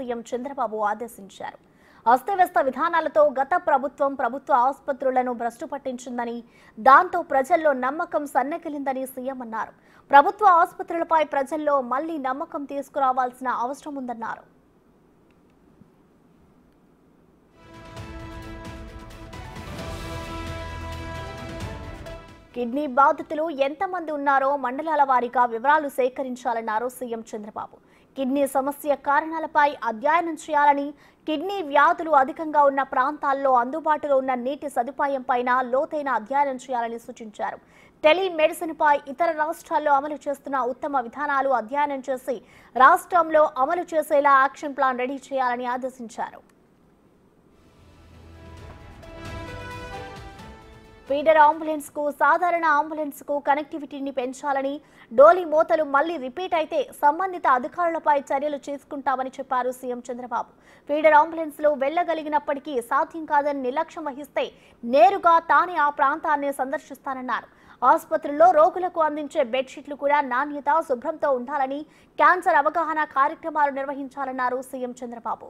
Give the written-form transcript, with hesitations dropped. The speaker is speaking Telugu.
సీఎం చంద్రబాబు ఆదేశించారు. అస్తవ్యస్త విధానాలతో గత ప్రభుత్వ ఆసుపత్రులను భ్రష్టు పట్టించిందని, దాంతో ప్రజల్లో నమ్మకం సన్నగిలిందని సీఎం అన్నారు. ప్రభుత్వ ఆసుపత్రులపై ప్రజల్లో మళ్లీ నమ్మకం తీసుకురావాల్సిన అవసరం ఉందన్నారు. కిడ్నీ బాధితులు ఎంతమంది ఉన్నారో మండలాల వారీగా వివరాలు సేకరించాలన్నారు సీఎం చంద్రబాబు. కిడ్నీ సమస్య కారణాలపై అధ్యయనం చేయాలని, కిడ్నీ వ్యాధులు అధికంగా ఉన్న ప్రాంతాల్లో అందుబాటులో ఉన్న నీటి సదుపాయంపైన లోతైన అధ్యయనం చేయాలని సూచించారు. టెలిమెడిసిన్ పై ఇతర రాష్ట్రాల్లో అమలు చేస్తున్న ఉత్తమ విధానాలు అధ్యయనం చేసి రాష్ట్రంలో అమలు చేసేలా యాక్షన్ ప్లాన్ రెడీ చేయాలని ఆదేశించారు. ఫీడర్ అంబులెన్స్ కు సాధారణ అంబులెన్స్ కు కనెక్టివిటీని పెంచాలని, డోలీ మోతలు మళ్లీ రిపీట్ అయితే సంబంధిత అధికారులపై చర్యలు తీసుకుంటామని చెప్పారు సీఎం చంద్రబాబు. ఫీడర్ అంబులెన్స్ లో వెళ్లగలిగినప్పటికీ సాధ్యం కాదని నిర్లక్ష్యం వహిస్తే నేరుగా తానే ఆ ప్రాంతాన్ని సందర్శిస్తానన్నారు. ఆసుపత్రుల్లో రోగులకు అందించే బెడ్షీట్లు కూడా నాణ్యత, శుభ్రంతో ఉండాలని, క్యాన్సర్ అవగాహన కార్యక్రమాలు నిర్వహించాలన్నారు సీఎం చంద్రబాబు.